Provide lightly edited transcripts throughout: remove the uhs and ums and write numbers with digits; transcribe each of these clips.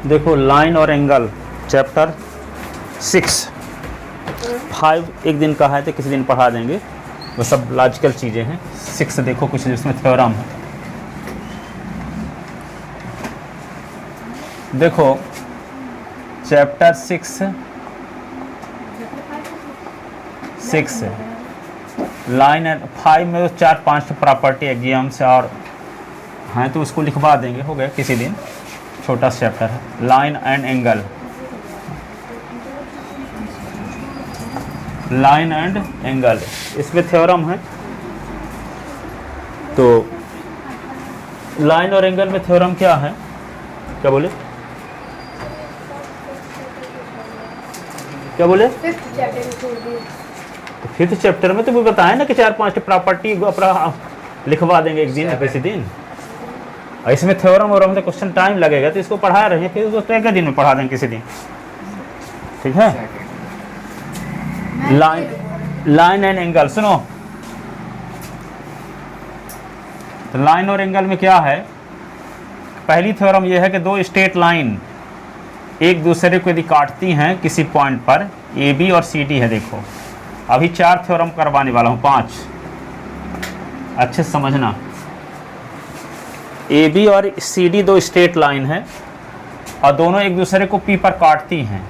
देखो लाइन और angle chapter 6 5 एक दिन का है तो किसी दिन पढ़ा देंगे, वो सब लॉजिकल चीज़ें हैं। 6 देखो कुछ इसमें थ्योरम है। देखो चैप्टर 6 लाइन एंड 5 में 4-5 प्रॉपर्टी एग्जाम्स और हैं तो उसको लिखवा देंगे, हो गया किसी दिन। छोटा सा चैप्टर है line and angle, line and angle, इसमें थ्योरम है। तो लाइन और एंगल में थ्योरम क्या है, क्या बोले क्या बोले? तो 5th चैप्टर में तो वो बताया ना कि 4-5 प्रॉपर्टी अपना लिखवा देंगे एक दिन किसी दिन। इसमें थ्योरम और तो क्वेश्चन टाइम लगेगा, तो इसको पढ़ा रहे हैं, फिर उसको एक दिन में पढ़ा देंगे किसी दिन, ठीक है। लाइन एंड एंगल सुनो, तो लाइन और एंगल में क्या है, पहली थ्योरम यह है कि दो स्ट्रेट लाइन एक दूसरे को यदि काटती हैं किसी पॉइंट पर, ए बी और सी डी है। देखो अभी 4 थ्योरम करवाने वाला हूँ, 5 अच्छे से समझना। ए बी और सी डी दो स्ट्रेट लाइन है और दोनों एक दूसरे को पी पर काटती हैं,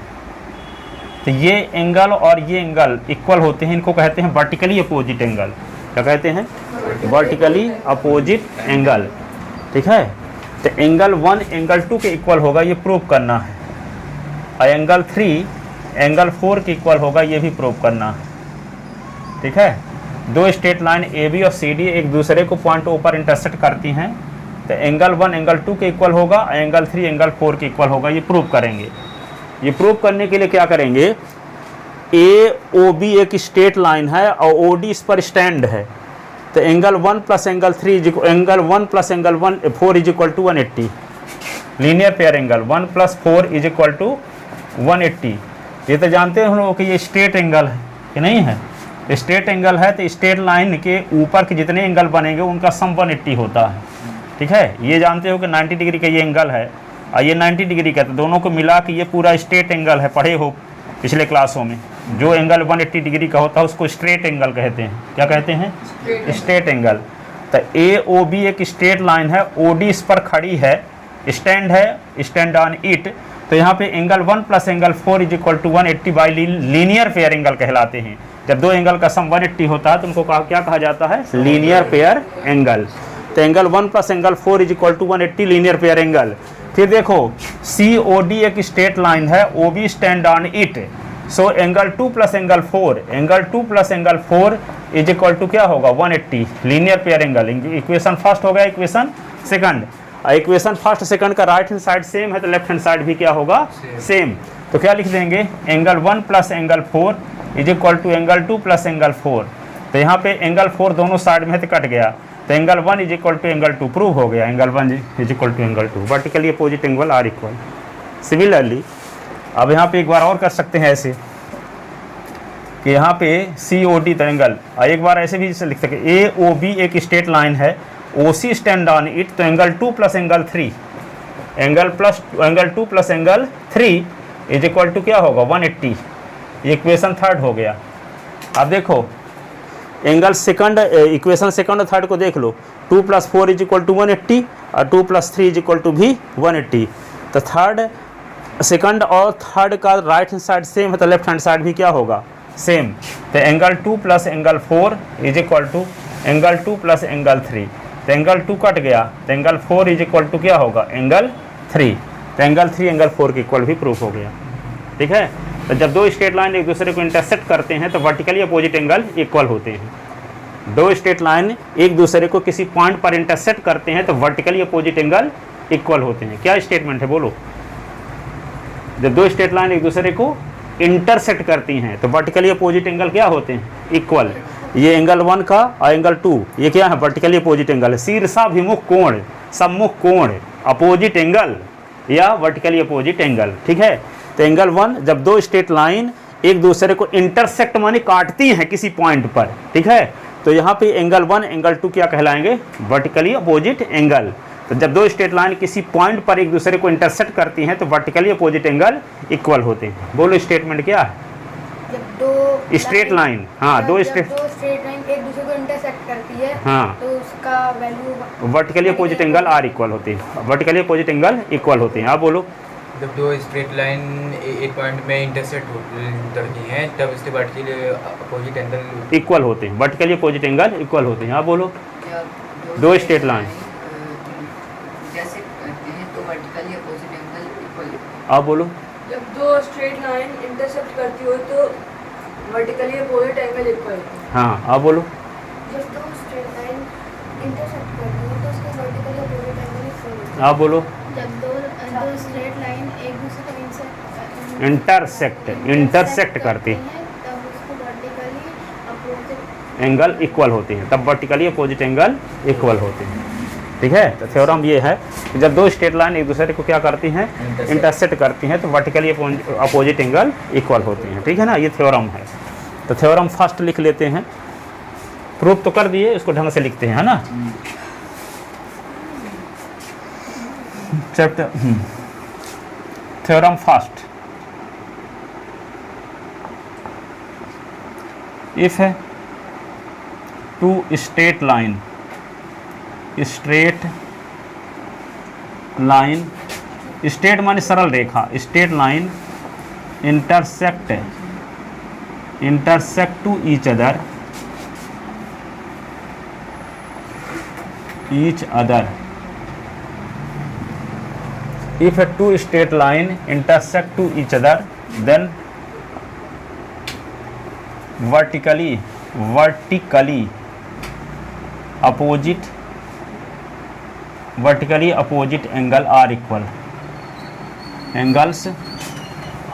तो ये एंगल और ये एंगल इक्वल होते हैं, इनको कहते हैं वर्टिकली अपोजिट एंगल। क्या कहते हैं? वर्टिकली अपोजिट एंगल, ठीक है। तो एंगल 1 एंगल 2 के इक्वल होगा, ये प्रूव करना है, और एंगल 3 एंगल 4 के इक्वल होगा, ये भी प्रूव करना है, ठीक है। दो स्ट्रेट लाइन ए बी और सी डी एक दूसरे को पॉइंट ओ पर इंटरसेक्ट करती हैं, तो एंगल 1 एंगल 2 के इक्वल होगा, एंगल 3 एंगल 4 के इक्वल होगा, ये प्रूव करेंगे। ये प्रूव करने के लिए क्या करेंगे, ए ओ बी एक स्ट्रेट लाइन है और ओ डी इस पर स्टैंड है, तो angle 1 plus angle 3 angle 1 plus angle 4 is equal to 180। Linear pair angle 1 plus 4 is equal to 180। ये तो जानते हैं हम लोग कि ये स्ट्रेट एंगल है कि नहीं है। स्ट्रेट एंगल है तो स्ट्रेट लाइन के ऊपर के जितने एंगल बनेंगे उनका सम 180 होता है, ठीक है। ये जानते हो कि 90 डिग्री का ये एंगल है और ये 90 डिग्री का, तो दोनों को मिला के ये पूरा स्ट्रेट एंगल है। पढ़े हो पिछले क्लासों में, जो एंगल 180 डिग्री का होता है उसको स्ट्रेट एंगल कहते हैं। क्या कहते हैं? Straight angle. तो ए ओ बी एक स्ट्रेट लाइन है, ओ डी इस पर खड़ी है, स्टैंड है, स्टैंड ऑन इट, तो यहाँ पे angle 1 plus angle 4 is equal to 180 by linear pair angle कहलाते हैं। जब दो एंगल का सम 180 होता है तो उनको क्या कहा जाता है? Linear pair angle. तो angle 1 plus angle 4 is equal to 180 linear pair angle. फिर देखो सी ओ डी एक स्ट्रेट लाइन है, O B stand on it, so angle 2 plus angle 4 angle 2 plus angle 4 is equal to क्या होगा? 180 linear pair angle. Equation first हो गया, equation second. Equation first second का right hand side same है तो left hand side भी क्या होगा? सेम। तो क्या लिख देंगे? Angle 1 plus angle 4 is equal to angle 2 plus angle 4। तो यहाँ पे एंगल 4 दोनों साइड में है तो कट गया, तो angle 1 is equal to angle 2 prove हो गया। Angle 1 is equal to angle 2, vertically opposite angle are equal. Similarly अब यहाँ पे एक बार और कर सकते हैं ऐसे कि यहाँ पे सी ओ डी एंगल, एक बार ऐसे भी लिख सकते ए ओ बी एक स्ट्रेट लाइन है, O C stand on it, तो angle 2 plus angle 3 angle 2 plus angle 3 is equal to क्या होगा? 180। ये इक्वेशन थर्ड हो गया। अब देखो एंगल सेकंड, इक्वेशन सेकंड और थर्ड को देख लो, 2 प्लस 4 इज इक्वल टू 180 और 2 प्लस 3 इज इक्वल टू भी 180। तो थर्ड सेकंड और थर्ड का राइट हैंड साइड सेम है तो लेफ्ट हैंड साइड भी क्या होगा? सेम। तो angle 2 plus angle 4 is equal to angle 2 plus angle 3, तो एंगल 2 कट गया, तो एंगल 4 इज इक्वल टू क्या होगा? एंगल 3। तो एंगल 3 एंगल 4 के इक्वल भी प्रूफ हो गया, ठीक है। तो जब दो स्ट्रेट लाइन एक दूसरे को इंटरसेक्ट करते हैं तो वर्टिकली अपोजिट एंगल इक्वल होते हैं। दो स्ट्रेट लाइन एक दूसरे को किसी पॉइंट पर इंटरसेक्ट करते हैं तो वर्टिकली अपोजिट एंगल इक्वल होते हैं। क्या स्टेटमेंट है बोलो? जब दो स्ट्रेट लाइन एक दूसरे को इंटरसेक्ट करती हैं तो वर्टिकली अपोजिट एंगल क्या होते हैं? इक्वल। ये एंगल 1 का और एंगल 2 ये क्या है? वर्टिकली अपोजिट एंगल है। शीर्षाभिमुख कोण, सम्मुख कोण, अपोजिट एंगल या वर्टिकली अपोजिट एंगल, ठीक है। तो एंगल 1 जब दो स्ट्रेट लाइन एक दूसरे को इंटरसेक्ट माने काटती हैं किसी पॉइंट पर, ठीक है, तो यहाँ पे एंगल 1 एंगल 2 क्या कहलाएंगे? Vertically opposite angle. तो जब दो स्ट्रेट लाइन किसी पॉइंट पर एक दूसरे को इंटरसेक्ट करती हैं तो वर्टिकली अपोजिट एंगल इक्वल होते हैं। बोलो स्टेटमेंट क्या है? जब दो स्ट्रेट लाइन, हाँ दो स्ट्रेट लाइन एक दूसरे को इंटरसेक्ट करती है, हाँ, तो उसका value vertically opposite angle are equal होते हैं, वर्टिकली अपोजिट एंगल इक्वल होते हैं। आप बोलो। जब दो स्ट्रेट लाइन एक पॉइंट में इंटरसेक्ट करती हैं तब इसके वर्टिकली अपोजिट एंगल इक्वल होते हैं, वर्टिकली अपोजिट एंगल इक्वल होते हैं। आप बोलो। दो स्ट्रेट लाइन जैसे करते हैं तो वर्टिकली अपोजिट एंगल इक्वल। आप बोलो। जब दो स्ट्रेट लाइन इंटरसेक्ट करती हो तो वर्टिकली अपोजिट एंगल इक्वल। हाँ आप बोलो। जब दो स्ट्रेट लाइन इंटरसेक्ट करती है तो उसके वर्टिकली अपोजिट एंगल इक्वल। आप बोलो। जब दो स्ट्रेट लाइन एक दूसरे को इंटरसेक्ट करती है तब उसको वर्टिकली अपोजिट एंगल इक्वल होते हैं, तब वर्टिकली अपोजिट एंगल इक्वल होते हैं। ठीक है, तो थ्योरम ये है कि जब दो स्ट्रेट लाइन एक दूसरे को क्या करती हैं, इंटरसेक्ट करती हैं, तो वर्टिकली अपोजिट एंगल इक्वल होते हैं। ठीक है ना, ये थ्योरम है। तो थ्योरम फर्स्ट लिख लेते हैं, प्रूफ तो कर दिए, इसको ढंग से लिखते हैं, है ना। चैप्टर थ्योरम फर्स्ट, इफ है टू स्ट्रेट लाइन स्ट्रेट माने सरल रेखा, straight line intersect to each other if a two straight line intersect to each other then vertically opposite angle are equal, angles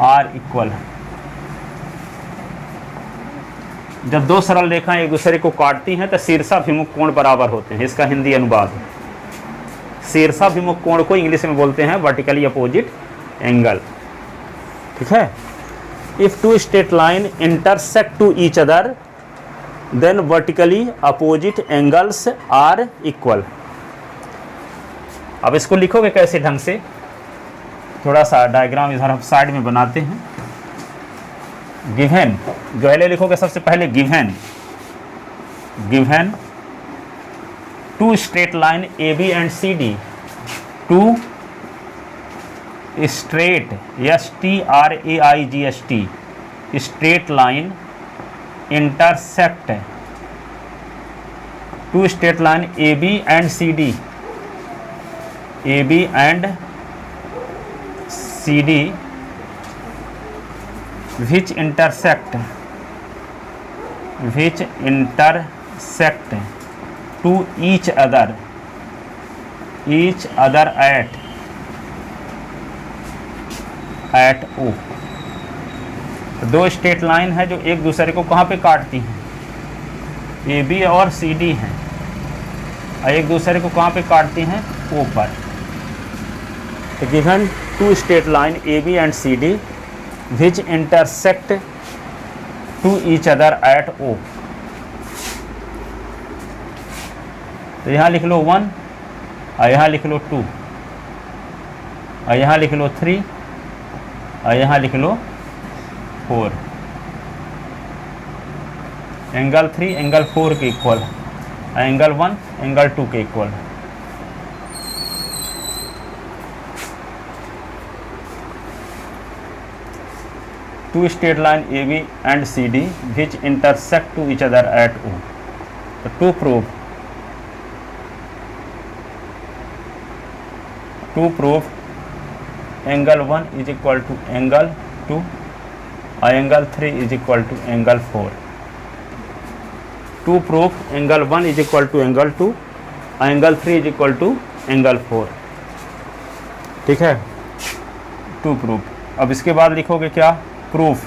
are equal। जब दो सरल रेखाएं एक दूसरे को काटती हैं तो शीर्षाभिमुख कोण बराबर होते हैं। इसका हिंदी अनुवाद, शीर्षाभिमुख कोण को इंग्लिश में बोलते हैं वर्टिकली अपोजिट एंगल। ठीक है। If two straight line intersect to each other then vertically opposite angles are equal. अब इसको लिखोगे कैसे ढंग से, थोड़ा सा डायग्राम इधर हम साइड में बनाते हैं। गिवन पहले लिखोगे, सबसे पहले given two straight line A B and C D, two straight STRAIGST straight line intersect, two straight line A B and C D, which intersect to each other at O। तो दो straight line है जो एक दूसरे को कहाँ पे काटती हैं, ए बी और सी डी हैं, और एक दूसरे को कहाँ पे काटती हैं, O पर। तो given two straight line A B and C D which intersect to each other at O। तो यहाँ लिख लो 1 और यहाँ लिख लो 2 और यहाँ लिख लो 3 और यहाँ लिख लो 4। एंगल 3 एंगल 4 के इक्वल, एंगल 1 एंगल 2 के इक्वल। Two straight line A B and C D which intersect to each other at O। To proof angle 1 is equal to angle 2 और angle 3 is equal to angle 4। To proof angle 1 is equal to angle 2 और angle 3 is equal to angle 4। ठीक है, to proof. अब इसके बाद लिखोगे क्या, proof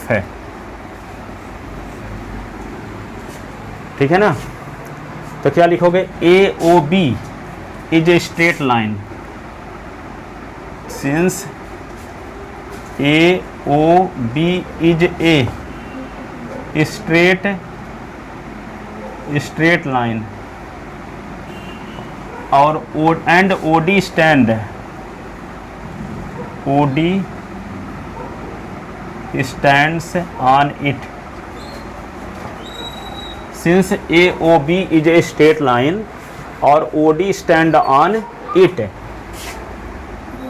है। ठीक है ना। तो क्या लिखोगे, AOB is a straight line since AOB is a straight line और and OD stand, OD stands on it since AOB is a straight line और OD stand on it,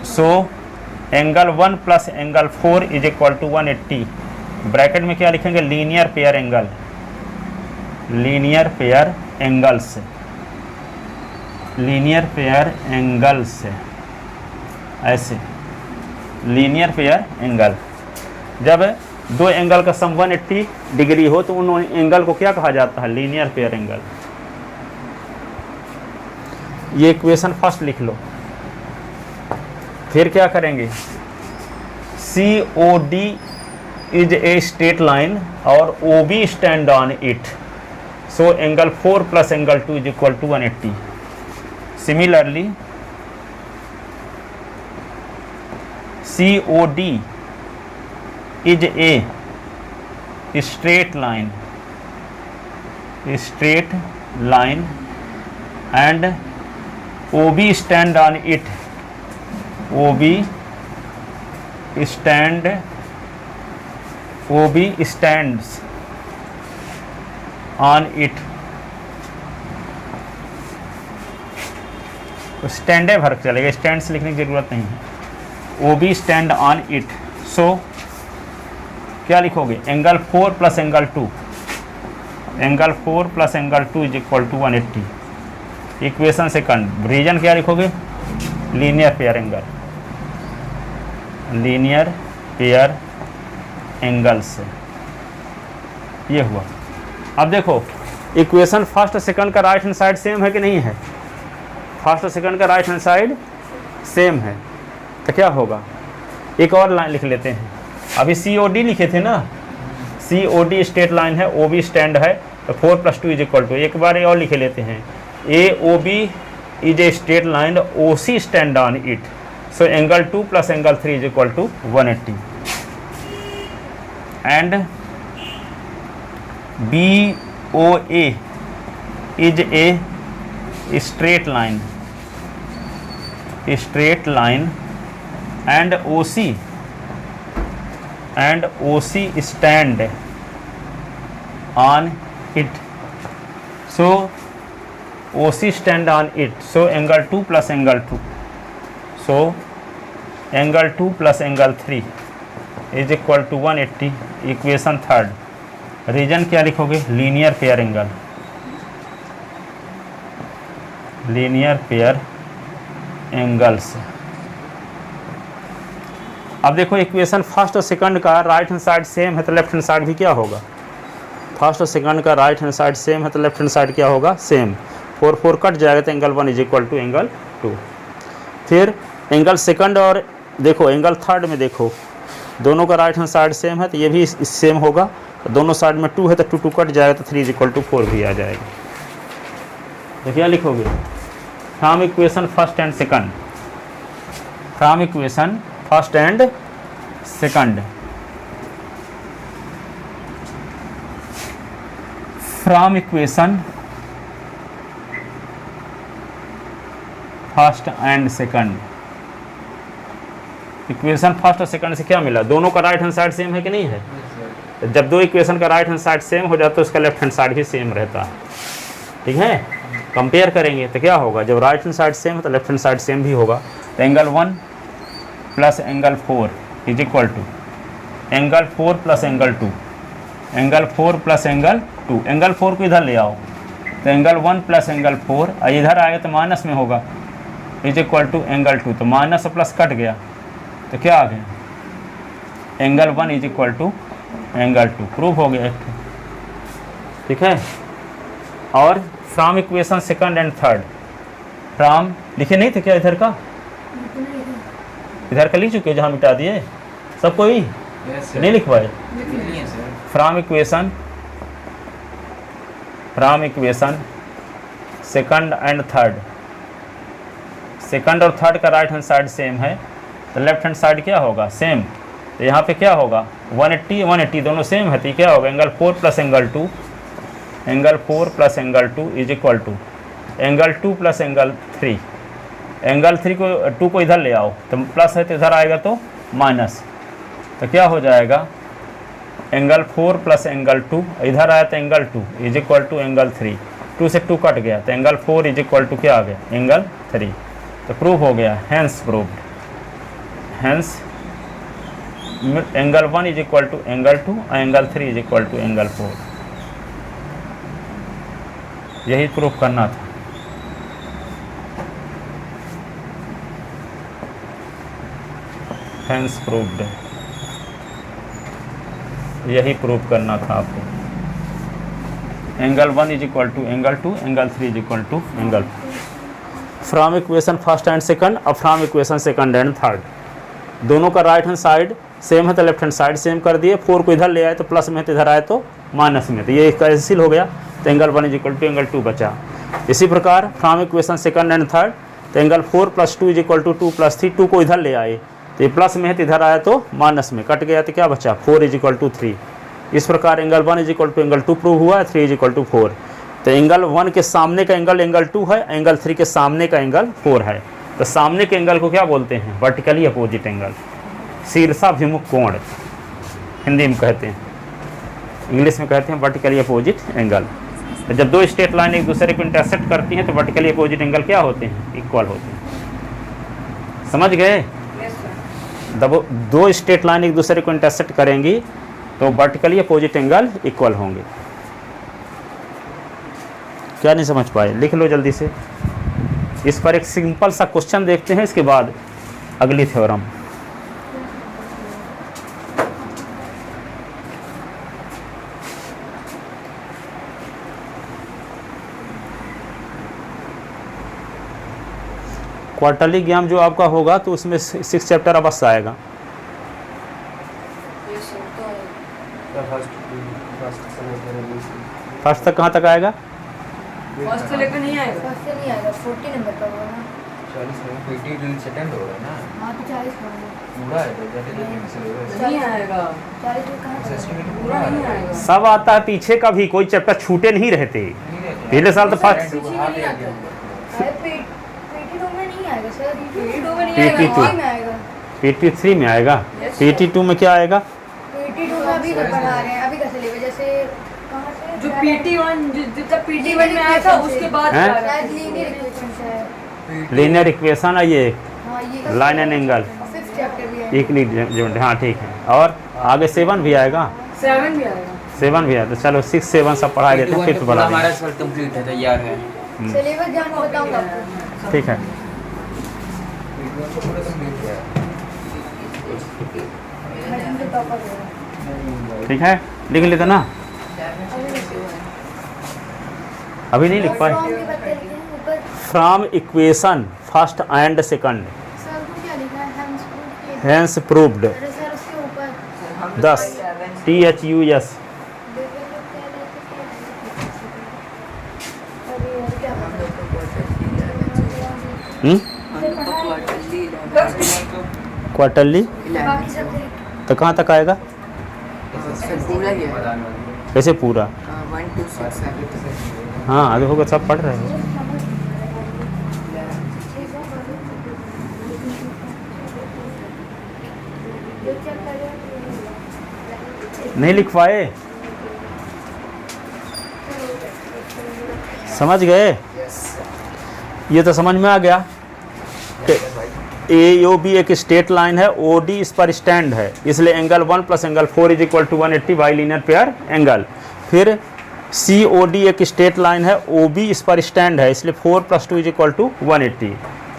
so angle 1 plus angle 4 is equal to 180। Bracket में क्या लिखेंगे, linear pair angle, linear pair angles, linear pair angles, ऐसे linear pair angle. जब दो angle का सम 180 degree हो तो उन एंगल को क्या कहा जाता है, लीनियर पेयर एंगल। ये इक्वेशन फर्स्ट लिख लो। फिर क्या करेंगे, COD is a straight line और OB stand on it, so angle 4 plus angle 2 is equal to 180। Similarly COD is a straight line and OB stand on it, OB stands on it, stand है फर्क चलेगा, stand से लिखने की जरूरत नहीं है। OB stand on it, so क्या लिखोगे, angle 4 plus angle 2, angle 4 plus angle 2 is equal to 180। Equation second, reason क्या लिखोगे, linear pair angle, linear pair angles, ये हुआ। अब देखो इक्वेशन फर्स्ट और सेकंड का राइट हैंड साइड सेम है कि नहीं है, फर्स्ट और सेकंड का राइट हैंड साइड सेम है, तो क्या होगा, एक और लाइन लिख लेते हैं। अभी COD लिखे थे ना, COD स्ट्रेट लाइन है, OB स्टैंड है, तो 4 प्लस 2 इज इक्वल टू, एक बार ये और लिखे लेते हैं, AOB is a straight line, OC stand on it, so angle 2 plus angle 3 is equal to 180 and BOA is a straight line and OC stand on it, so OC stand on it, so angle 2 plus angle 2, so angle 2 plus angle 3 is equal to 180। Equation third, reason क्या लिखोगे, linear pair angle, linear pair angles. अब देखो equation first और second का right hand side same है तो left hand side भी क्या होगा, फर्स्ट और सेकंड का राइट हैंड साइड सेम है तो लेफ्ट हैंड साइड क्या होगा, सेम। 4 4 कट जाएगा तो angle 1 is equal to angle 2। फिर एंगल सेकंड और देखो एंगल थर्ड में देखो दोनों का राइट हैंड साइड सेम है तो ये भी सेम होगा, तो दोनों साइड में 2 है तो 2 2 कट जाएगा तो 3 इज इक्वल टू 4 भी आ जाएगा। तो क्या लिखोगे, from equation first and second, from equation first and second, from equation first and second. Equation first और सेकंड से क्या मिला, दोनों का राइट हैंड साइड सेम है कि नहीं है, तो जब दो इक्वेशन का राइट हैंड साइड सेम हो जाता है तो उसका लेफ्ट हैंड साइड भी सेम रहता है, ठीक है। कंपेयर करेंगे तो क्या होगा, जब राइट हैंड साइड सेम है तो लेफ्ट हैंड साइड सेम भी होगा, तो angle 1 plus angle 4 is equal to angle 4 plus angle 2, angle 4 plus angle 2, angle 4 को इधर ले आओ तो एंगल 1 प्लस एंगल 4, इधर आएगा तो माइनस में होगा, इज इक्वल टू एंगल 2, तो माइनस और प्लस कट गया तो क्या आ गया, angle 1 is equal to angle 2, proof हो गया, ठीक है। और from equation second and third, from लिखे नहीं थे क्या इधर का, इधर का लिख चुके जहाँ मिटा दिए सबको ही नहीं लिखवाए, from equation second and third, second और थर्ड का राइट हैंड साइड सेम है तो लेफ्ट हैंड साइड क्या होगा, सेम। तो यहाँ पे क्या होगा, 180 180 दोनों सेम है तो क्या होगा, angle 4 plus angle 2, angle 4 plus angle 2 is equal to angle 2 plus angle 3, angle 3 को 2 को इधर ले आओ तो प्लस है तो इधर आएगा तो माइनस, तो क्या हो जाएगा एंगल 4 प्लस एंगल 2, इधर आया तो angle 2 is equal to angle 3, 2 से 2 कट गया तो एंगल 4 इज इक्वल टू क्या आ गया एंगल 3। तो प्रूव हो गया, hence proved, hence angle 1 is equal to angle 2 और angle 3 is equal to angle 4। यही प्रूफ करना था। हैंस प्रूव्ड, यही प्रूव करना था आपको। Angle 1 is equal to angle 2, angle 3 is equal to angle. From equation first and second, अब from equation second and third, दोनों का राइट हैंड साइड सेम है तो लेफ्ट हैंड साइड सेम कर दिए। 4 को इधर ले आए तो प्लस में, तो इधर आए तो माइनस में, तो ये कैंसिल हो गया तो angle 1 is equal to angle 2 बचा। इसी प्रकार from equation second and third, तो angle 4 plus 2 is equal to 2 plus 3, 2 को इधर ले आए तो ये प्लस में है तो इधर आया तो माइनस में, कट गया तो क्या बचा 4 इज इक्वल टू 3। इस प्रकार angle 1 is equal to angle 2 prove हुआ, 3 इज इक्वल टू 4। तो एंगल 1 के सामने का एंगल एंगल 2 है, एंगल 3 के सामने का एंगल 4 है। तो सामने के एंगल को क्या बोलते हैं वर्टिकली अपोजिट एंगल, शीर्षाभिमुख कोण हिंदी में कहते हैं, इंग्लिश में कहते हैं वर्टिकली अपोजिट एंगल। तो जब दो स्ट्रेट लाइन एक दूसरे को इंटरसेक्ट करती हैं तो वर्टिकली अपोजिट एंगल क्या होते हैं इक्वल होते हैं। समझ गए? जब दो स्ट्रेट लाइन एक दूसरे को इंटरसेक्ट करेंगी तो वर्टिकली अपोजिट एंगल इक्वल होंगे। क्या नहीं समझ पाए? लिख लो जल्दी से। इस पर एक सिंपल सा क्वेश्चन देखते हैं, इसके बाद अगली थ्योरम। क्वार्टरली एग्जाम जो आपका होगा तो उसमें 6 चैप्टर अवश्य आएगा। फर्स्ट तक कहाँ तक आएगा? फर्स्ट से लेकर नहीं आएगा, फर्स्ट से नहीं आएगा, 40 नंबर का होगा ना। 40 सेकंड हो रहा है ना हाँ तो 40 होगा, पूरा है तो सिलेबस नहीं आएगा, 40 में कहाँ से एस्टिमेट पूरा पूरा नहीं है आएगा। सब आता है पीछे का भी, कोई चैप्टर छूटे नहीं रहते। पिछले साल तो फर्स्ट पीटी 2 में नहीं आएगा सर, पीटी 2 में नहीं पीटी आएगा, 2 में आएगा। PT3 में आएगा। Yes, sir. PT2 में क्या आएगा? पीटी 2 में अभी पढ़ा रहे हैं, अभी का सिलेबस जैसे कहाँ से जो PT1 जितना PT1 में आया था उसके बाद हैं? आ रहा है। शायद लीनियर इक्वेशन से है। लीनियर इक्वेशन है ये, हाँ ये line and angle, 5th chapter भी है। इक्विलिब्रियम। हाँ ठीक है। और आगे 7 भी आएगा, 7 भी आएगा। 7 भी आएगा। तो चलो 6 7 सब पढ़ा देते हैं, 5th पढ़ा हमारा देंगे। सर कंप्लीट है, तैयार है। सिलेबस जान को बताऊंगा आपको। ठीक है। पूरा कंप्लीट है। मैं तुमसे टॉपर हूँ। ठीक है, लिख लेते ना। अभी नहीं लिख पाए। फॉर्म भी बता देते हैं ऊपर। From equation first and second, sir को क्या लिखा है? Hence proof. हैंस प्रूव्ड, अरे सर उसके ऊपर 10 THUS। अरे यार क्या क्वार्टरली बाकी सब तो कहाँ तक आएगा? पूरा ही है। कैसे पूरा? 1 2 6 7 हाँ आगे होगा, सब पढ़ रहे हैं। नहीं लिख पाए? समझ गए? ये तो समझ में आ गया। AOB एक स्ट्रेट लाइन है, OD इस पर स्टैंड है, इसलिए angle 1 plus angle 4 is equal to 180 by linear pair angle. फिर COD एक स्ट्रेट लाइन है, OB इस पर स्टैंड है, इसलिए 4 plus 2 is equal to 180।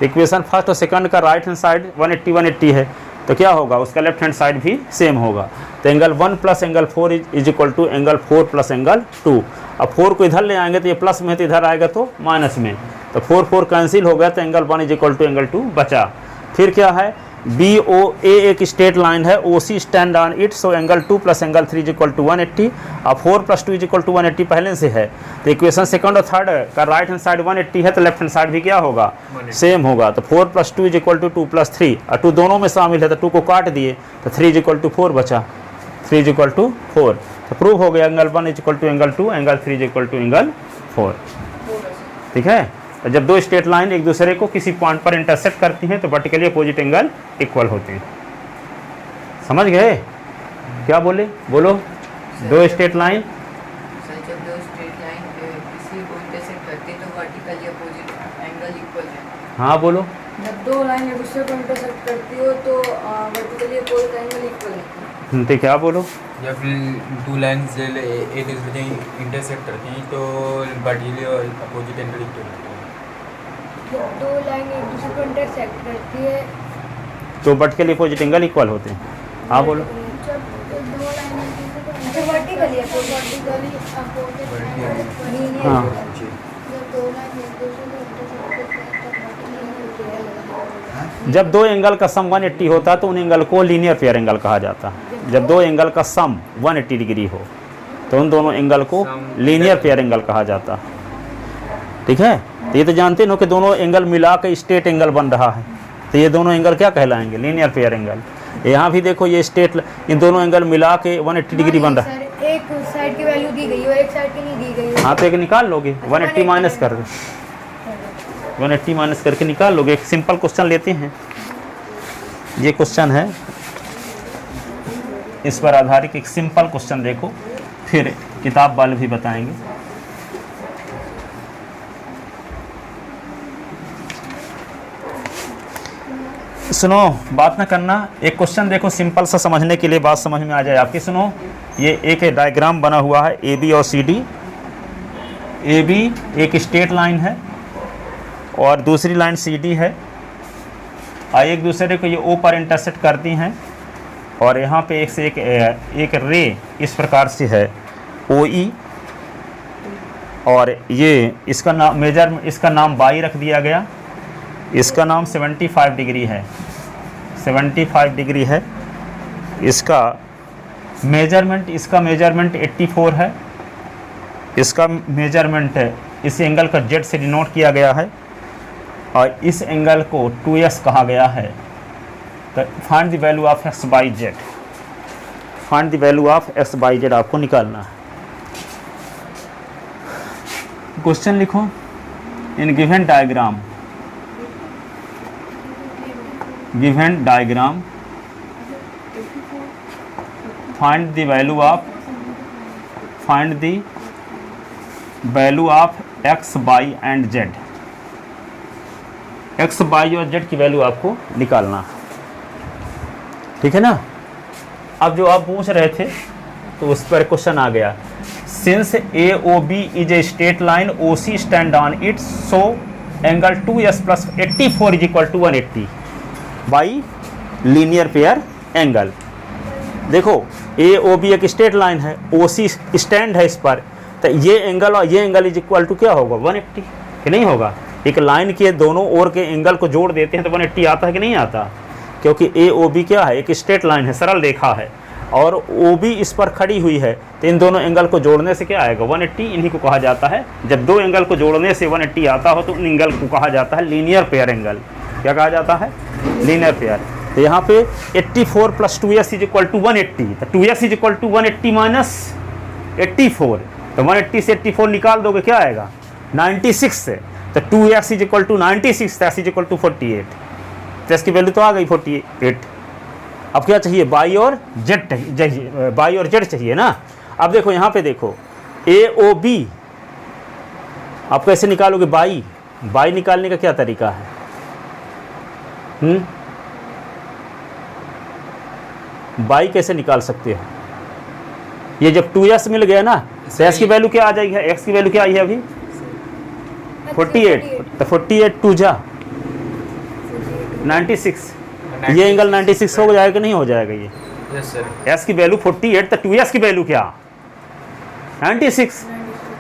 Equation first और सेकंड का राइट हैंड साइड 180 है, तो क्या होगा उसका लेफ्ट हैंड साइड भी सेम होगा। तो angle 1 plus angle 4 is equal to angle 4 plus angle 2। अब 4 को इधर ले आएंगे तो ये प्लस में है तो इधर आएगा तो माइनस में, तो 4 4 कैंसिल हो गया तो angle 1 is equal to angle 2 बचा। फिर क्या है? BOA एक स्ट्रेट लाइन है, OC stand on it, so angle 2 plus angle 3 is equal to 180। अब 4 प्लस 2 इज इक्वल टू 180 पहले से है, तो इक्वेशन सेकंड और थर्ड का राइट हैंड साइड 180 है तो लेफ्ट हैंड साइड भी क्या होगा? सेम होगा। तो 4 plus 2 is equal to 2 plus 3, और 2 दोनों में शामिल है तो 2 को काट दिए तो 3 इज इक्वल टू 4 बचा, 3 इज इक्वल टू 4। तो प्रूव हो गया angle 1 is equal to angle 2, angle 3 is equal to angle 4। ठीक है, तो जब दो स्ट्रेट लाइन एक दूसरे को किसी पॉइंट पर इंटरसेक्ट करती हैं तो वर्टिकली अपोजिट एंगल इक्वल होते हैं। समझ गए क्या बोले? बोलो। दो स्ट्रेट लाइन सर जब दो स्ट्रेट लाइन किसी को इंटरसेक्ट करते हैं तो वर्टिकली अपोजिट एंगल इक्वल है। हाँ बोलो। जब दो लाइन एक दूसरे को इंटरसेक्ट करती हो तो वर्टिकली अपोजिट एंगल इक्वल है। तो क्या बोलो? जब टू लाइन्स एक दूसरे से इंटरसेक्ट करती हैं तो वर्टिकली और अपोजिट एंगल इक्वल होते हैं। जब दो लाइन एक दूसरे को इंटरसेक्ट करती है तो वर्टिकली अपोजिट एंगल इक्वल होते हैं। हाँ बोलो। जब दो लाइन एक दूसरे को वर्टिकली अपोजिट लीनियर हाँ। जब दो लाइन एक दूसरे को इंटरसेक्ट करती है तब वर्टिकली एंगल जब दो एंगल का सम 180 होता है तो उन एंगल को लीनियर पेयर एंगल कहा जाता है। जब दो एंगल का सम 180 डिग्री हो तो उन दोनों एंगल को लीनियर पेयर एंगल कहा जाता है। ठीक है, तो ये तो जानते हो कि दोनों एंगल मिला के स्ट्रेट एंगल बन रहा है, तो ये दोनों एंगल क्या कहलाएंगे? Linear pair angle. यहाँ भी देखो ये स्ट्रेट, इन दोनों एंगल मिला के 180 डिग्री बन रहा है। सर एक साइड की वैल्यू दी गई और एक साइड की नहीं दी गई। हाँ तो एक निकाल लोगे, 180 माइनस कर दो, 180 माइनस करके निकाल लोगे। एक सिंपल क्वेश्चन लेते हैं, ये क्वेश्चन है, इस पर आधारित एक सिंपल क्वेश्चन देखो, फिर किताब वाले भी बताएंगे। सुनो, बात ना करना, एक क्वेश्चन देखो सिंपल सा, समझने के लिए, बात समझ में आ जाए आपकी। सुनो, ये एक डायग्राम बना हुआ है ए बी और सी डी। ए बी एक स्ट्रेट लाइन है और दूसरी लाइन सी डी है, और एक दूसरे को ये ओ पर इंटरसेक्ट करती हैं, और यहाँ पे एक से एक रे इस प्रकार से है ओ ई, और ये इसका नाम इसका नाम बाई रख दिया गया। इसका नाम 75 डिग्री है, 75 डिग्री है। इसका मेजरमेंट 84 है। इसका मेजरमेंट इस एंगल का जेड से डिनोट किया गया है, और इस एंगल को 2s कहा गया है। तो find the value of x by Z, find the value of x by Z आपको निकालना है। क्वेश्चन लिखो, इन given diagram find the value of x, y and z। x, y और z की वैल्यू आपको निकालना है, ठीक है ना। अब जो आप पूछ रहे थे तो उस पर क्वेश्चन आ गया, since AOB is a straight line, OC stand on it, so angle 2s plus 84 is equal to 180 by linear pair angle. देखो AOB एक स्ट्रेट लाइन है, OC स्टैंड है इस पर, तो ये एंगल और ये एंगल इज इक्वल टू क्या होगा? 180, कि नहीं होगा? एक लाइन के दोनों ओर के एंगल को जोड़ देते हैं तो 180 आता है कि नहीं आता? क्योंकि AOB क्या है? एक स्ट्रेट लाइन है, सरल रेखा है, और OB इस पर खड़ी हुई है, तो इन दोनों एंगल को जोड़ने से क्या आएगा? 180। इन्हीं को कहा जाता है, जब दो एंगल को जोड़ने से 180 आता हो तो उन एंगल को कहा जाता है लीनियर पेयर एंगल। क्या कहा जाता है? Linear pair. तो यहाँ पे 84 plus 2s is equal to 180, तो 2s is equal to 180 minus 84, तो 180 से 84 निकाल दोगे, क्या आएगा? 96 से, तो 2s इज इक्वल टू 96, तो s इज इक्वल टू 48, तो s की वैल्यू तो आ गई 48। अब क्या चाहिए? बाई और जेड चाहिए, बाई और जेड चाहिए ना। अब देखो यहाँ पे देखो AOB, आप कैसे निकालोगे? बाई निकालने का क्या तरीका है? बाई कैसे निकाल सकते हो? ये जब 2s मिल गया ना, तो s की वैल्यू क्या आ जाएगी? x की वैल्यू क्या आई है अभी? 48, तो 48 2 जा 96, ये एंगल 96 हो जाएगा कि नहीं हो जाएगा? ये यस सर। s की वैल्यू 48, तो 2s की वैल्यू क्या? 96,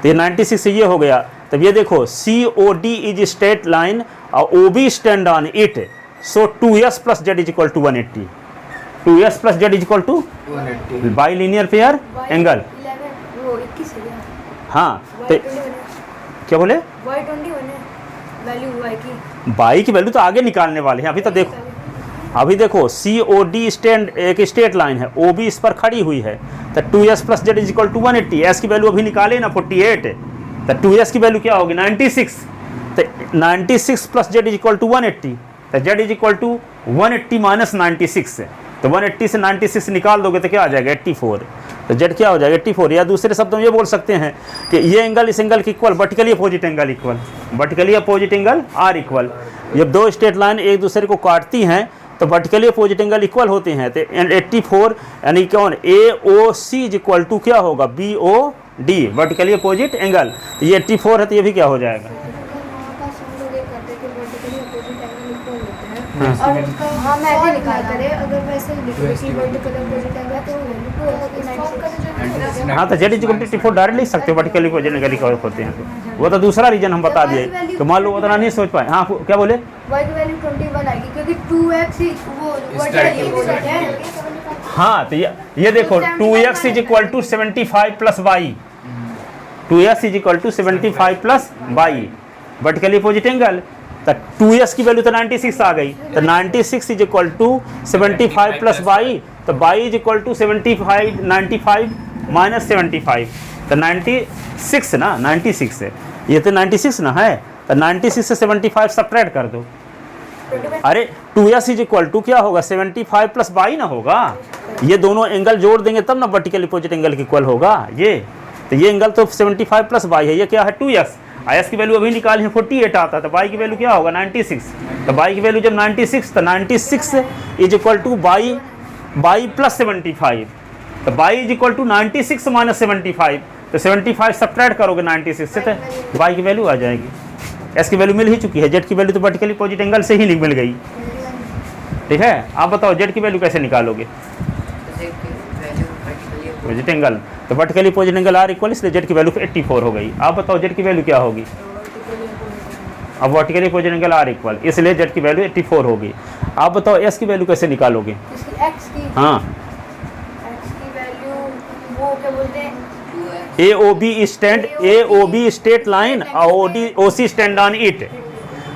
तो ये 96 से ये हो गया। तब ये देखो COD इज स्ट्रेट लाइन और OB stand on it, so 2s plus Z is equal to 180, 2s plus Z is equal to 180 by linear pair angle. 11 वो 21 है। हाँ तो क्या बोले? y21 है वैल्यू y की। बाई की वैल्यू तो आगे निकालने वाले हैं, अभी तो देखो, अभी देखो COD स्टैंड एक स्ट्रेट लाइन है, OB इस पर खड़ी हुई है, तो 2s plus Z is equal to 180, s की वैल्यू अभी निकाले ना 48, तो 2s की वैल्यू क्या होगी? 96, तो तो 96 plus Z is equal to 180, तो Z is equal to 180 minus 96 है, तो 180 से 96 निकाल दोगे तो क्या आ जाएगा 84, तो जेड क्या हो जाएगा 84। या दूसरे शब्दों में ये बोल सकते हैं कि ये एंगल इस एंगल की equal, vertically opposite angle equal, vertically opposite angle are equal. जब दो स्ट्रेट लाइन एक दूसरे को काटती हैं तो वर्टिकली अपोजिट एंगल इक्वल होते हैं, तो 84 यानी कौन A O C is equal to क्या होगा B O D, vertically opposite angle. तो ये 84 है तो ये भी क्या हो जाएगा, वहाँ का सब लोग ये करते थे वर्टिकली अपोजिट एंगल इक्वल होते हैं हाँ। और उसका हम ऐसे निकाल करें, अगर वैसे लिखे कि वर्टिकली अपोजिट एंगल तो वो हाँ, तो Z is equal to 84 direct लिख सकते हो, वर्टिकली अपोजिट एंगल इक्वल होते हैं। तो वो तो दूसरा रीजन हम बता दिए, तो मान लो उतना नहीं सोच पाए। हाँ क्या बोले, y की वैल्यू 21 आएगी क्योंकि 2x ही वो वर्टिकली अपोजिट है। हाँ तो ये देखो 2x is equal to 75 plus Y, 2x is equal to 75 plus Y, vertically opposite angle. तो 2s की वैल्यू तो 96 आ गई, तो 96 is equal to 75 plus Y, तो Y is equal to 95 minus 75, तो 96 ना, 96 है ये, तो 96 ना है, तो 96 से 75 सब्ट्रैक्ट कर दो। अरे 2s इज इक्वल टू क्या होगा 75 प्लस वाई ना होगा, ये दोनों एंगल जोड़ देंगे तब ना वर्टिकल अपोजिट एंगल के इक्वल होगा ये। तो ये एंगल तो 75 प्लस वाई है, ये क्या है 2s, s की वैल्यू अभी निकाली है 48 आता है, तो y की वैल्यू क्या होगा 96, तो y की वैल्यू जब 96, तो 96 is equal to y plus 75, तो y is equal to 96 minus 75, तो 75 सब्ट्रैक्ट करोगे 96 से तो y की वैल्यू आ जाएगी। s की वैल्यू मिल ही चुकी है, z की वैल्यू तो वर्टिकली अपोजिट एंगल से ही मिल गई। ठीक है, आप बताओ z की वैल्यू कैसे निकालोगे, अपोजिट एंगल, तो vertically opposite angle are equal, इसलिए जेड की वैल्यू 84 हो गई। आप बताओ जेड की वैल्यू क्या होगी, अब vertically opposite angle are equal, इसलिए जेड की वैल्यू 84 होगी। आप बताओ एस की वैल्यू कैसे निकालोगे, x की हाँ x की वैल्यू वो क्या बोलते हैं, A O B straight line O C stand on it,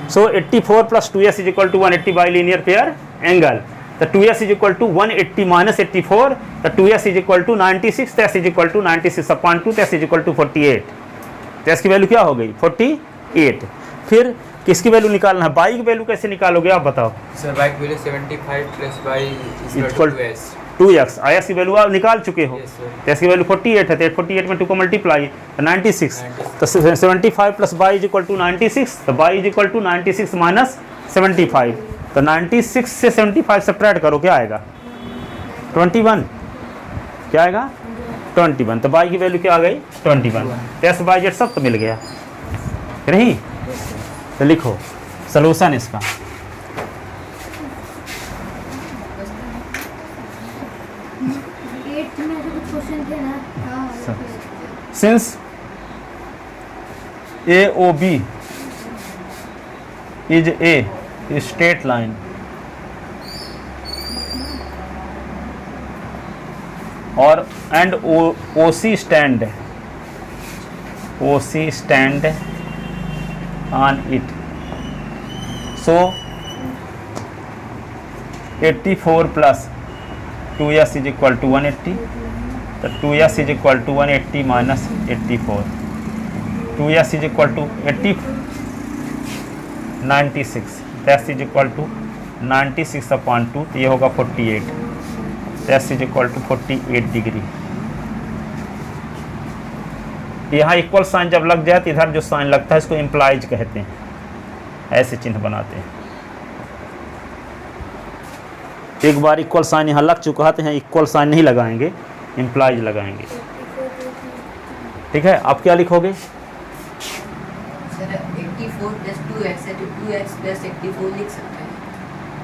so 84 plus 2s is equal to 180 by linear pair angle, तो 2s is equal to 180 minus 84, तो 2s इज इक्वल टू 96, तो s is equal to 96 upon 2, तो s is equal to 48, तो s की value क्या हो गई 48। फिर किसकी वैल्यू निकालना है, y की वैल्यू कैसे निकालोगे आप बताओ, सर y की value 75 plus y is equal to 2s, 2x, s की वैल्यू आप निकाल चुके हो, Yes, sir. तो s की वैल्यू 48 है, तो 48 में 2 को मल्टीप्लाई, तो 96, तो 75 plus y is equal to 96, तो y is equal to 96 minus 75, तो 96 से 75 सब्ट्रैक्ट करो क्या आएगा 21, क्या आएगा 21, तो y की वैल्यू क्या आ गई 21, तो s y z सब तो मिल गया नहीं। तो लिखो सलूशन इसका, since A O B is a straight line और and O C stand on it, so 84 plus 2s is equal to 180, तो 2s is equal to 180 minus 84, 2s is equal to 96, s is equal to 96 upon 2, तो ये होगा 48, s is equal to 48 degree. यहाँ equal sign जब लग जाए तो इधर जो साइन लगता है इसको इम्प्लाइज कहते हैं, ऐसे चिन्ह बनाते हैं। एक बार इक्वल साइन यहाँ लग चुका है तो यहाँ इक्वल साइन नहीं लगाएंगे, इम्प्लाइज लगाएंगे। ठीक है, आप क्या लिखोगे, सर 84 प्लस 2x है तो 2x प्लस 84 लिख सकते हैं।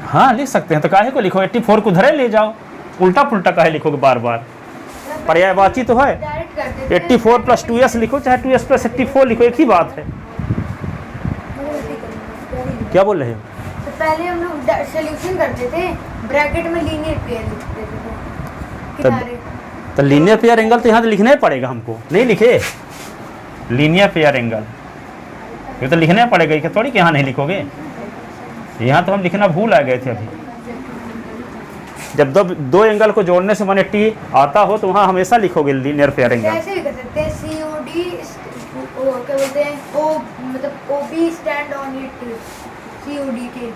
हाँ लिख सकते हैं, तो काहे को लिखो 84 को धरे ले जाओ, उल्टा पुल्टा काहे लिखोगे बार बार, पर्यायवाची तो है। डायरेक्ट करते थे 84 प्लस 2s लिखो चाहे 2s प्लस 84 लिखो, एक ही बात है। क्या बोल रहे हो, तो पहले हम लोग सॉल्यूशन करते थे, ब्रैकेट में लीनियर पेयर लिखते थे किनारे, तो लीनियर पेयर एंगल तो यहाँ तो लिखना ही पड़ेगा हमको, नहीं लिखे लीनियर पेयर एंगल, ये तो लिखना पड़ेगा, क्या थोड़ी कि यहाँ नहीं लिखोगे, यहाँ तो हम लिखना भूल आ गए थे अभी। जब दो एंगल को जोड़ने से 180 आता हो तो वहाँ हमेशा लिखोगे लीनियर पेयर एंगल। ऐसे भी कर सकते हैं COD ओ क्या बोलते हैं, ओ मतलब O B stand on it C O D के,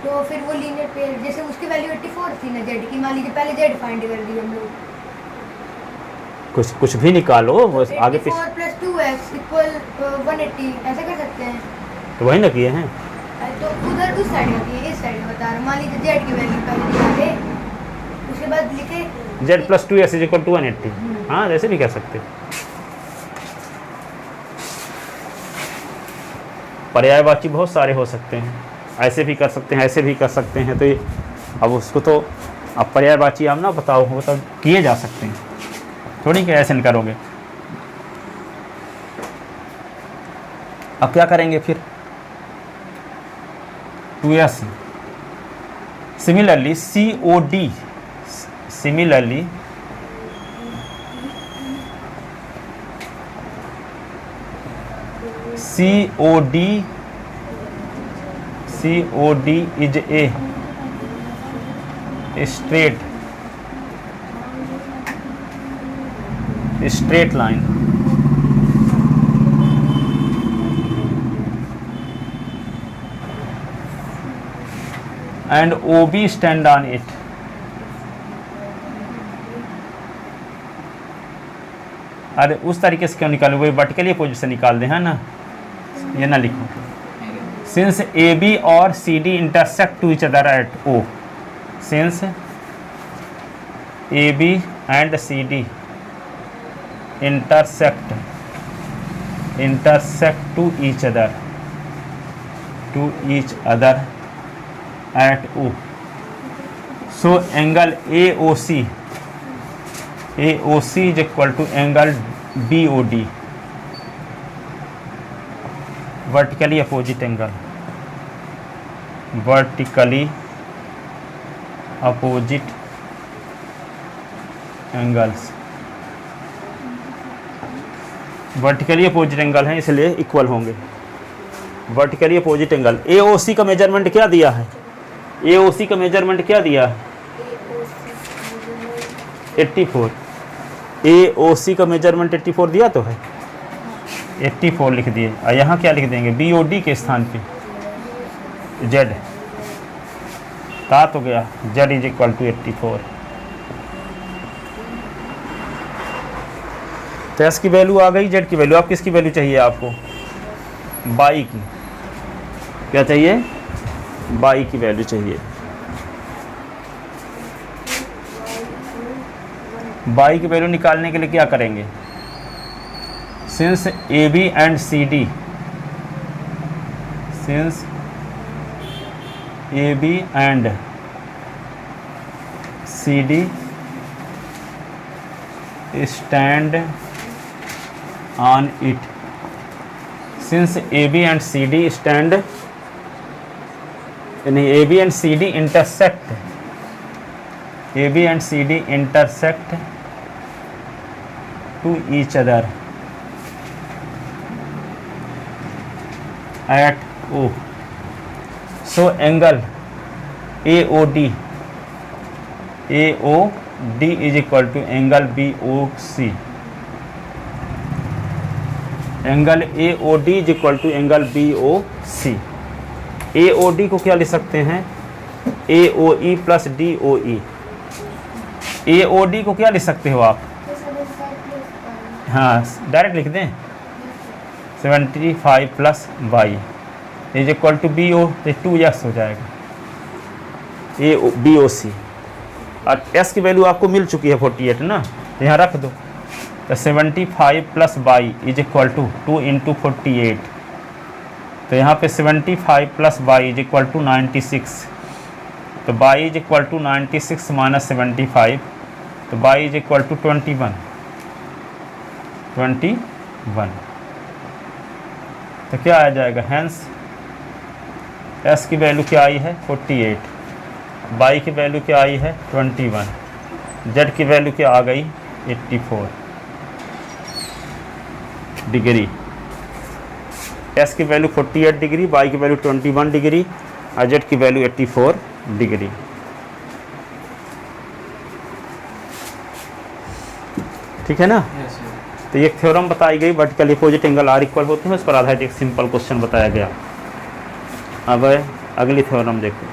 तो फिर वो लीनियर पेयर, जैसे उसकी वैल्यू 84 थी ना जेड की, मान लीजिए पहले जेड फाइंड कर दी हम लोग, कुछ भी निकालो, बस आगे 84 पीछे। प्लस 2x इक्वल 180, ऐसे कर सकते हैं। तो वही ना किए हैं। तो उधर उस साइड में किए, इस साइड में बता रहा हूँ। मान लीजिए जेड की वैल्यू पहले निकाले, उसके बाद लिखे z plus 2s is equal to 180। हाँ, जैसे भी कह सकते। पर्यायवाची बहुत सारे हो सकते हैं, ऐसे भी कर सकते हैं, ऐसे भी कर सकते हैं। तो ये अब उसको तो अब पर्यायवाची आप ना बताओ, मतलब किए जा सकते हैं, थोड़ी कि ऐसे नहीं करोगे। अब क्या करेंगे फिर, 2s similarly COD, similarly COD is a straight line and OB stand on it. अरे उस तरीके से क्यों निकालो, वही वर्टिकली पोजीशन निकाल दे, है ना, ये ना लिखो। सिंस AB और CD intersect to each other at O, since AB and CD intersect to each other at O, so angle AOC is equal to angle BOD, vertically opposite angles, vertically opposite angle हैं, इसलिए equal होंगे। Vertically opposite angle, AOC का measurement क्या दिया है, AOC का measurement क्या दिया है, 84। AOC का मेजरमेंट 84 दिया तो है, 84 लिख दिए। और यहाँ क्या लिख देंगे, BOD के स्थान पे Z, कहा तो गया Z इज इक्वल टू 84। तो S की वैल्यू आ गई, Z की वैल्यू। आप किसकी वैल्यू चाहिए आपको, बाई की, क्या चाहिए, बाई की वैल्यू चाहिए। बाई की वैल्यू निकालने के लिए क्या करेंगे, since AB and CD, since AB and CD stand on it, since AB and CD stand, यानी AB and CD intersect, AB and CD intersect to each other at O, so angle AOD is equal to angle BOC, angle AOD is equal to angle BOC। AOD को क्या लिख सकते हैं, AOE plus DOE। AOD को क्या लिख सकते हो आप, हाँ डायरेक्ट लिख दें, 75 plus y is equal to BO, 2x हो जाएगा, BOC। और S की वैल्यू आपको मिल चुकी है 48 ना, तो यहाँ रख दो। तो 75 plus y is equal to 2 into 48, तो यहाँ पे 75 plus y is equal to 96, तो by is equal to 96 minus 75, तो बाई इज इक्वल टू 21। तो क्या आ जाएगा, हैंस S की वैल्यू क्या आई है 48, बाई की वैल्यू क्या आई है 21, Z की वैल्यू क्या आ गई 84 डिग्री। S की वैल्यू 48 डिग्री, बाई की वैल्यू 21 डिग्री और Z की वैल्यू 84 डिग्री। ठीक है ना। यस। तो एक थ्योरम बताई गई, vertically opposite angle are equal होते हैं, उस पर आधारित एक सिंपल क्वेश्चन बताया गया। अब अगली थ्योरम देखो।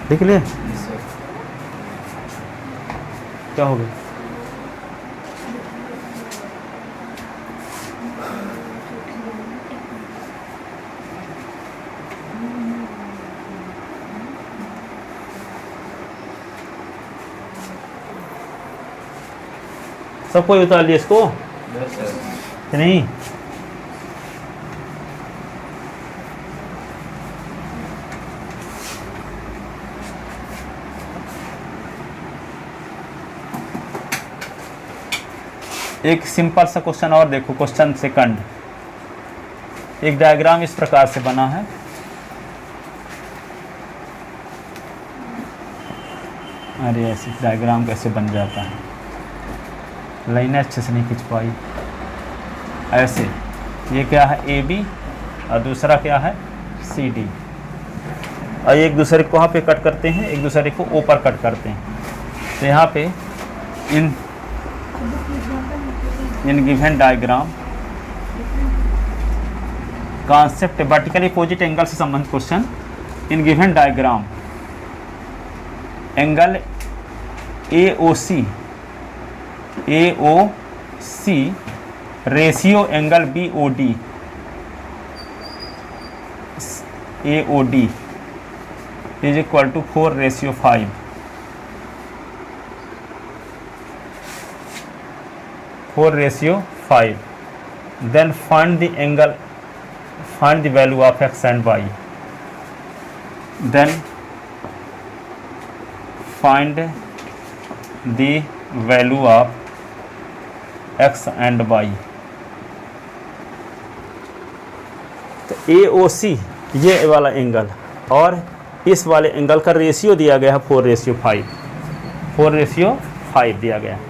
देख ले क्या हो गया? सब कोई उतार लिया इसको कि नहीं? एक सिंपल सा क्वेश्चन और देखो, क्वेश्चन सेकंड। एक डायग्राम इस प्रकार से बना है। अरे ऐसे डायग्राम कैसे बन जाता है, लाइनें अच्छे से नहीं खींच पाई। ऐसे ये क्या है ए बी और दूसरा क्या है सी डी, और एक दूसरे को वहाँ पे कट करते हैं, एक दूसरे को ओ पर कट करते हैं। तो यहाँ पे in given diagram concept vertically opposite angle से संबंधित question. In given diagram angle AOC ratio angle BOD is equal to 4:5। 4:5। Then find the angle, find the value of x and y. Then find the value of x and y. तो AOC ये वाला angle और इस वाले angle का ratio दिया गया है 4:5। 4:5 दिया गया है।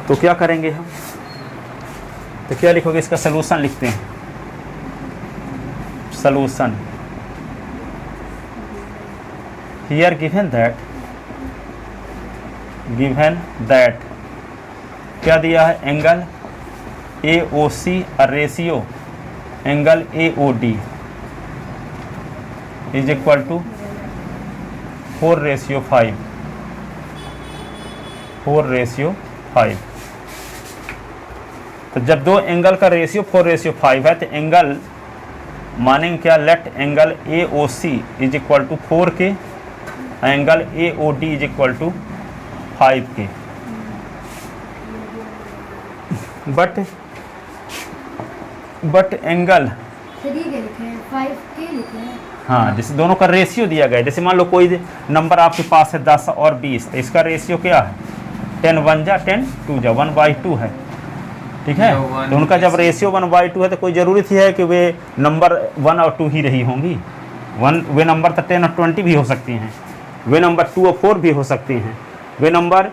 तो क्या करेंगे हम? तो क्या लिखोगे? इसका सलूशन लिखते हैं। सलूशन हियर गिवन दैट क्या दिया है? एंगल AOC और ratio angle AOD is equal to 4:5। 4:5। तो जब दो एंगल का रेशियो 4:5 है तो एंगल मानेंगे क्या? Let angle AOC is equal to 4 K, angle AOD is equal to 5 K. But angle sir ये क्या लिखे हैं? 5 के लिखे हैं। हाँ, जैसे दोनों का रेशियो दिया गया है। जैसे मान लो कोई नंबर आपके पास है 10 और 20, तो इसका रेशियो क्या है? 10 1 जा 10 2 जा 1/2 है। ठीक है, तो उनका जब रेशियो 1/2 है तो कोई ज़रूरी थी है कि वे नंबर 1 और 2 ही रही होंगी। वे नंबर तो 10 और 20 भी हो सकती हैं, वे नंबर 2 और 4 भी हो सकती हैं, वे नंबर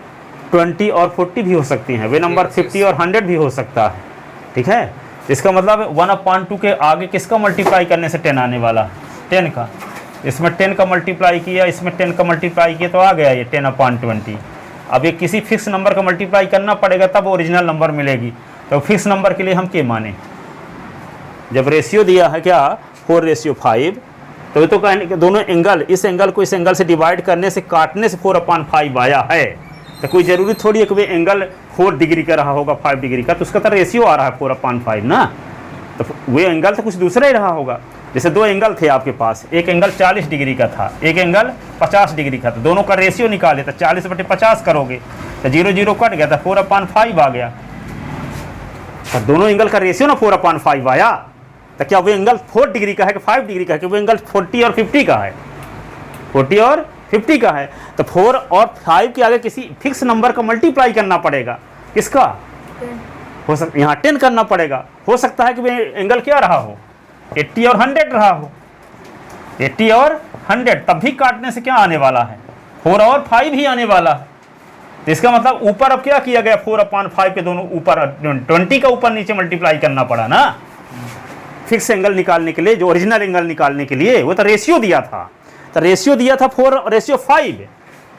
20 और 40 भी हो सकती हैं, वे नंबर 50 और 100 भी हो सकता है। ठीक है, इसका मतलब 1/2 के आगे किसका मल्टीप्लाई करने से 10 आने वाला? 10 का। इसमें 10 का मल्टीप्लाई किया, इसमें 10 का मल्टीप्लाई किया तो आ गया ये 10/20। अब ये किसी फिक्स नंबर का मल्टीप्लाई करना पड़ेगा तब ओरिजिनल नंबर मिलेगी। तो फिक्स नंबर के लिए हम क्या माने? जब रेशियो दिया है क्या 4:5, तो ये तो कहने के दोनों एंगल, इस एंगल को इस एंगल से डिवाइड करने से, काटने से 4/5 आया है। तो कोई ज़रूरी थोड़ी है कि वे एंगल 4 डिग्री का रहा होगा 5 डिग्री का, तो उसका तो रेशियो आ रहा है 4/5 ना। तो वे एंगल तो कुछ दूसरा ही रहा होगा। जैसे दो एंगल थे आपके पास, एक एंगल 40 डिग्री का था, एक एंगल 50 डिग्री का था, दोनों का रेशियो निकाले तो 40/50 करोगे तो 0 0 कट गया था, 4/5 आ गया। तो दोनों एंगल का रेशियो ना 4/5 आया। तो क्या वो एंगल 4 डिग्री का है कि 5 डिग्री का है? कि वो एंगल 40 और 50 का है? 40 और 50 का है। तो 4 और 5 के आगे किसी फिक्स नंबर का मल्टीप्लाई करना पड़ेगा। किसका? हो सकता यहाँ 10 करना पड़ेगा। हो सकता है कि वे एंगल क्या रहा हो? 80 और 100 रहा हो। 80 और 100 तब भी काटने से क्या आने वाला है? 4 और 5 ही आने वाला है। तो इसका मतलब ऊपर अब क्या किया गया, 4/5 के दोनों ऊपर 20 का ऊपर नीचे मल्टीप्लाई करना पड़ा ना फिक्स एंगल निकालने के लिए, जो ओरिजिनल एंगल निकालने के लिए। वो तो रेशियो दिया था, तो रेशियो दिया था 4:5।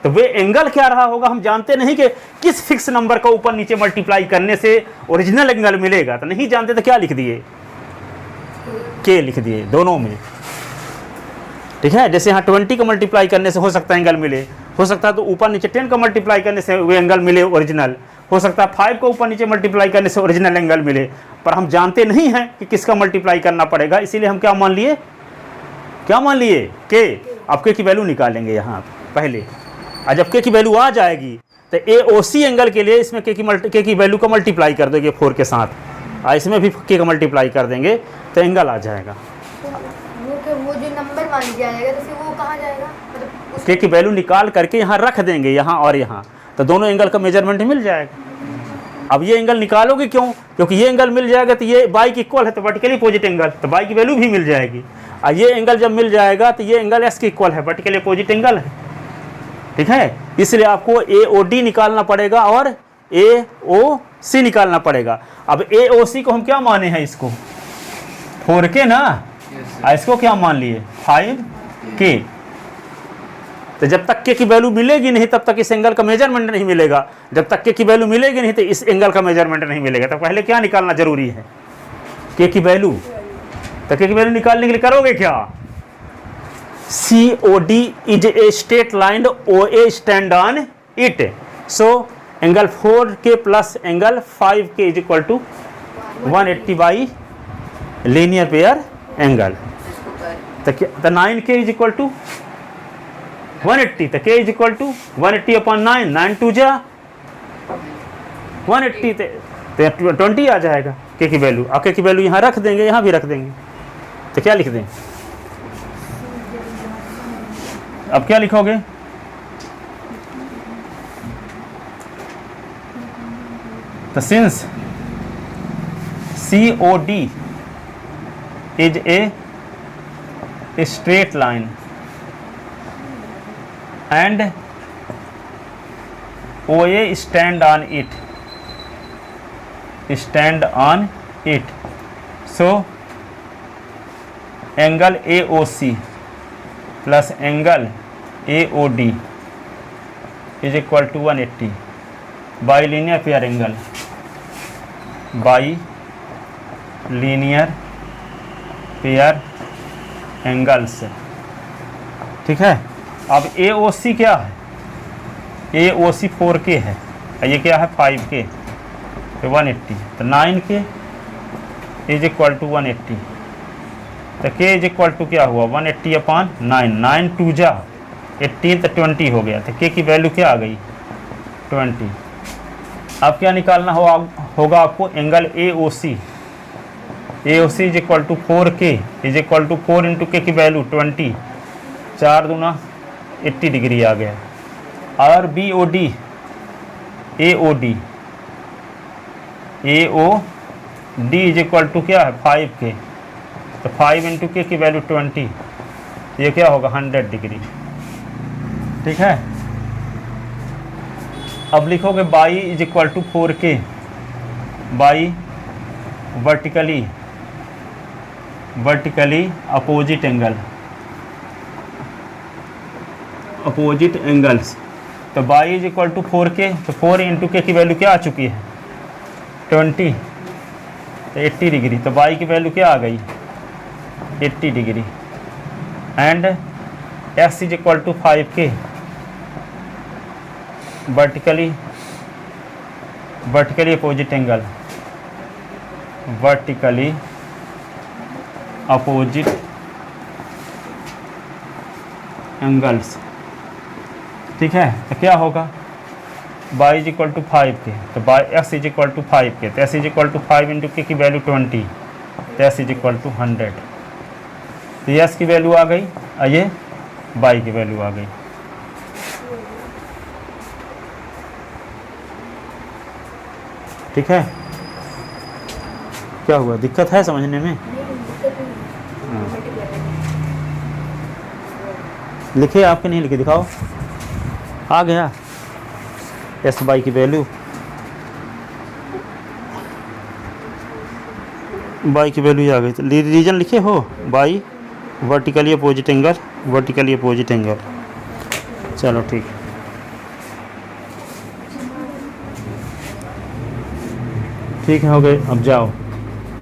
तो वे एंगल क्या रहा होगा, हम जानते नहीं कि किस फिक्स नंबर का ऊपर नीचे मल्टीप्लाई करने से ओरिजिनल एंगल मिलेगा, तो नहीं जानते तो क्या लिख दिए, के लिख दिए दोनों में। ठीक है, जैसे यहाँ 20 का मल्टीप्लाई करने से हो सकता है एंगल मिले, हो सकता है तो ऊपर नीचे 10 का मल्टीप्लाई करने से वो एंगल मिले ओरिजिनल, हो सकता है 5 का ऊपर नीचे मल्टीप्लाई करने से ओरिजिनल एंगल मिले, पर हम जानते नहीं हैं कि किसका मल्टीप्लाई करना पड़ेगा, इसीलिए हम क्या मान लिए, के। अब के की वैल्यू निकालेंगे यहाँ पहले, और जब के की वैल्यू आ जाएगी तो AOC एंगल के लिए इसमें के की वैल्यू का मल्टीप्लाई कर देंगे 4 के साथ, और इसमें भी के का मल्टीप्लाई कर देंगे तो एंगल आ जाएगा। वो जो नंबर मान लिया जाएगा तो फिर वो कहाँ जाएगा, मतलब के की वैल्यू निकाल करके यहाँ रख देंगे, यहाँ और यहाँ, तो दोनों एंगल का मेजरमेंट मिल जाएगा। अब ये एंगल निकालोगे क्यों, क्योंकि ये एंगल मिल जाएगा तो ये बाई की इक्वल है, तो वर्टिकली अपोजिट एंगल, तो बाई की वैल्यू भी मिल जाएगी। और ये एंगल जब मिल जाएगा तो ये एंगल एस की इक्वल है, वर्टिकली अपोजिट एंगल है। ठीक है, इसलिए आपको AOD निकालना पड़ेगा और AOC निकालना पड़ेगा। अब AOC को हम क्या माने हैं, इसको 4K ना, और इसको क्या मान लिए 5K। तो जब तक के की वैल्यू मिलेगी नहीं तब तक इस एंगल का मेजरमेंट नहीं मिलेगा, जब तक के की वैल्यू मिलेगी नहीं तो इस एंगल का मेजरमेंट नहीं मिलेगा। तो पहले क्या निकालना जरूरी है, के की वैल्यू। तो के की वैल्यू निकालने के लिए करोगे क्या, COD is a straight line, OA stand on it. So angle 4K plus angle 5K is equal to 180 by linear pair angle. तो 9K is equal to 180, तो K is equal to 180 upon 9, 9 2 जा 180, तो 20 आ जाएगा K की value. अब K की value यहाँ रख देंगे, यहाँ भी रख देंगे, तो क्या लिख दें, अब क्या लिखोगे, तो since COD is a straight line and OA stand on it, so angle AOC plus angle AOD is equal to 180 by linear pair angle, by linear pair angles। ठीक है, अब AOC क्या है, AOC 4K है, ये क्या है 5K, तो 180, तो 9K इज इक्वल टू 180, तो K इज इक्वल टू क्या हुआ 180 अपॉन 9, 9 2 जा 18, तो 20 हो गया, तो K की वैल्यू क्या आ गई 20। अब क्या निकालना होगा आपको, angle AOC is equal to 4K is equal to 4 into K की वैल्यू 20, 4 दूना 80 डिग्री आ गया। और AOD इज इक्वल टू क्या है 5K, तो 5 इंटू के की वैल्यू 20, तो ये क्या होगा 100 डिग्री। ठीक है, अब लिखोगे Y is equal to 4K by vertically opposite angles, तो by is equal to 4K, तो 4 इंटू के की वैल्यू क्या आ चुकी है 20, तो 80 डिग्री, तो बाई की वैल्यू क्या आ गई 80 degree. And S is equal to 5K vertically opposite angles. ठीक है, तो क्या होगा by is equal to 5K, तो y S is equal to 5K, तो S is equal to 5 into K की वैल्यू 20, तो S इज इक्वल टू 100, तो S की वैल्यू आ गई और ये बाई की वैल्यू आ गई। ठीक है, क्या हुआ, दिक्कत है समझने में, लिखे आपके नहीं लिखे, दिखाओ, आ गया। एस बाई की वैल्यू, बाई की वैल्यू आ गई। तो रीजन लिखे हो by vertically opposite angle, vertically opposite angle. चलो ठीक, ठीक है, हो गए, अब जाओ।